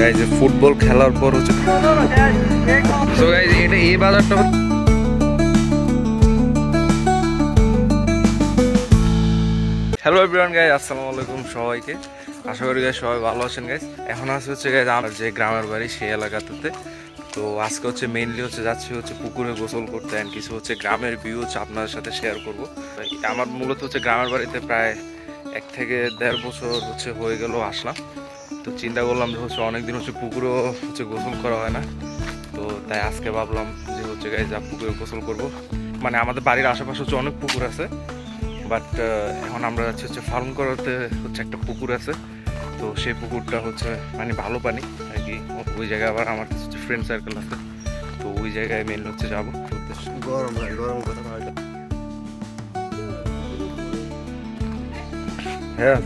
Guys football খেলার পর হচ্ছে সো গাইজ এটা এই বাজারটা হ্যালো এভরিওয়ান গাইজ আসসালামু আলাইকুম সবাইকে। আশা করি গাইজ সবাই ভালো আছেন গাইজ। এখন আছে হচ্ছে গাইজ আমার যে গ্রামের বাড়ি সেই এলাকাতে। তো আজকে হচ্ছে মেইনলি হচ্ছে যাচ্ছি হচ্ছে পুকুরে গোসল করতে অ্যান্ড কিছু হচ্ছে গ্রামের ভিউ হচ্ছে আপনাদের সাথে শেয়ার করব। আমার মূলত হচ্ছে গ্রামের বাড়িতে প্রায় 1 থেকে 1.5 বছর হচ্ছে হয়ে গেল আসলাম। তো চিন্তা করলাম যে হচ্ছে অনেকদিন হচ্ছে পুকুরেও হচ্ছে গোসল করা হয় না, তো তাই আজকে ভাবলাম যে হচ্ছে গাইজ পুকুরে গোসল করব। মানে আমাদের বাড়ির আশেপাশে হচ্ছে অনেক পুকুর আছে, বাট এখন আমরা যাচ্ছি হচ্ছে ফার্ম করাতে হচ্ছে একটা পুকুর আছে। তো সেই পুকুরটা হচ্ছে মানে ভালো পানি আর কি, ওই জায়গায় আবার আমার কিছু ফ্রেন্ড সার্কেল আছে, তো ওই জায়গায় মেনলি হচ্ছে যাবো। গরম কথা হ্যাঁ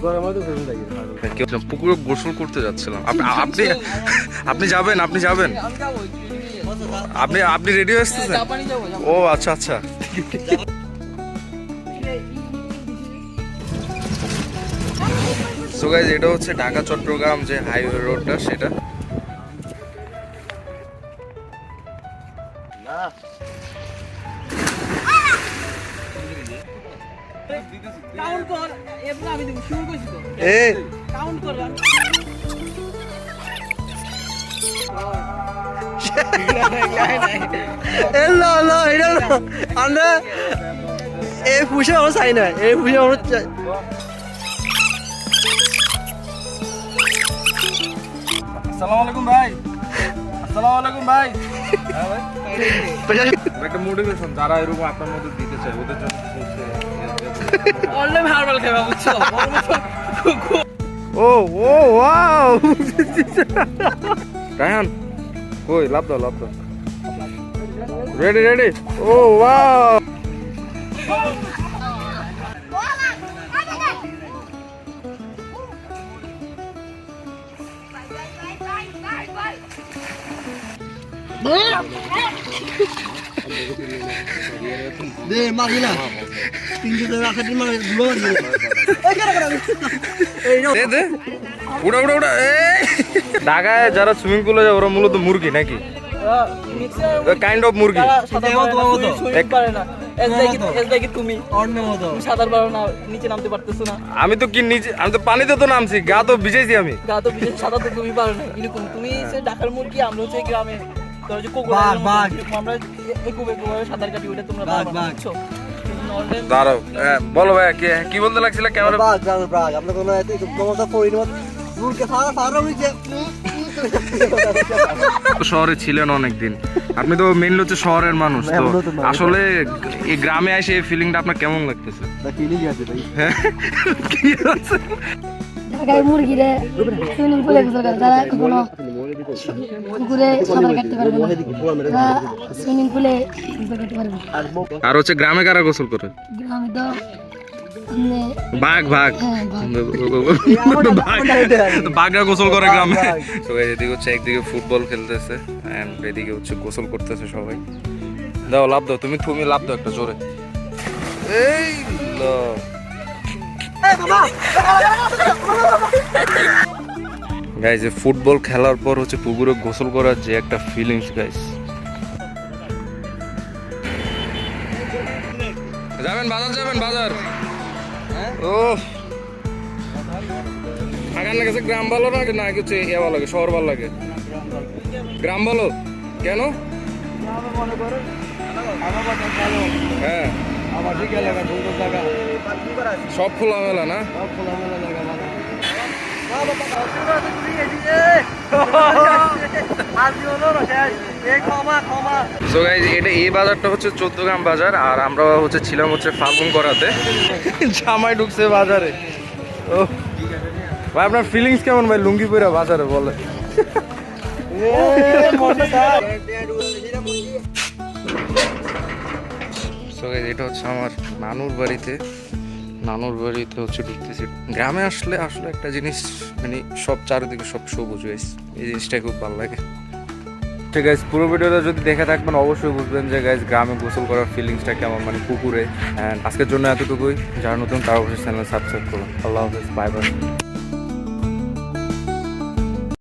পুকুরে গোসল করতে যাচ্ছিলাম। আপনি যাবেন? আপনি রেডি হয়ে আসতেছেন? ও আচ্ছা আচ্ছা। সো গাইস এটা হচ্ছে ঢাকা চট্টগ্রাম যে হাইওয়ে রোডটা সেটা। কাউন্ট কর, এরপর আমি দেব শুরু করছি তো। কাউন্ট কর। এলো এটা আমরা এই পুষে আমরা চাই না, এই পুষে আমরা চাই। আসসালামু আলাইকুম ভাই। আসসালামু আলাইকুম ভাই। হ্যাঁ ভাই, একটা মোটিভেশন যারা এরকম আপনার মধ্যে দিতে চায় ওদের জন্য অনলাইন হারবাল খাইবা বুঝছো? ও ওয়াও। রায়হান কই লাভ দাও রেডি ও ওয়াও। দে মাগি না 300 টাকা রাখা দিন মানে গুলো দিয়ে দে দে উড়া ঢাকায় যারা সুইমিং পুলে যায় ওরা মূলত মুরগি নাকি? কাইন্ড অফ মুরগি। আমি তো পানিতে তো নামছি, গা তো ভিজাইছি আমি। তুমি পারো না এরকম, তুমি ঢাকার মুরগি, আমরা হচ্ছে গ্রামে দাঁড়াও বলো ভাই কি বলতে লাগছিল ক্যামেরা? শহরে ছিলেন অনেকদিন, আপনি তো মেইনলি হচ্ছে শহরের মানুষ, তো আসলে এই গ্রামে এসে এই ফিলিংটা আপনার কেমন লাগতেছে? কি আছে ঢাকায় মুরগিরে সুইমিং পুলে গোসল করে, তারা কখনো পুকুরে সাঁতার কাটতে পারবে না, তারা সুইমিং পুলে গোসল করতে পারবে। আর হচ্ছে গ্রামে কারা গোসল করে? গ্রামে তো বাঘরা গোসল করে গ্রামে। এদিকে হচ্ছে একদিকে ফুটবল খেলতেছে এন্ড এদিকে হচ্ছে গোসল করতেছে সবাই। দাও লাভ দাও, তুমি লাভ দাও একটা জোরে। এই গাইজ ফুটবল খেলার পর হচ্ছে পুকুরে গোসল করার যে একটা ফিলিংস গাইজ। যাবেন বাজার ও আগান লাগেছে। গ্রাম ভালো না নাকি হচ্ছে ইয়ে ভালো লাগে, শহর ভালো লাগে? গ্রাম ভালো কেন? হ্যাঁ সব খোলামেলা না? এটা এই বাজারটা হচ্ছে চৌদ্দগ্রাম বাজার, আর আমরা হচ্ছে ছিলাম হচ্ছে ফাল্গুন করাতে। জামাই ঢুকছে বাজারে। ও ভাই আপনার ফিলিংস কেমন ভাই লুঙ্গি পরে বাজারে বলে? এটা হচ্ছে আমার নানুর বাড়িতে হচ্ছে ঢুকতেছি। গ্রামে আসলে একটা জিনিস মানে সব চারিদিকে সব সবুজ হয়েছে, এই জিনিসটা খুব ভালো লাগে। ঠিক গাইজ পুরো ভিডিওটা যদি দেখে থাকবেন অবশ্যই বুঝবেন যে গাইজ গ্রামে গোসল করার ফিলিংসটা কেমন, মানে পুকুরে। অ্যান্ড আজকের জন্য এতটুকুই। যারা নতুন তারা অবশ্যই চ্যানেল সাবস্ক্রাইব করুন। আল্লাহ হাফেজ, বাই বাই।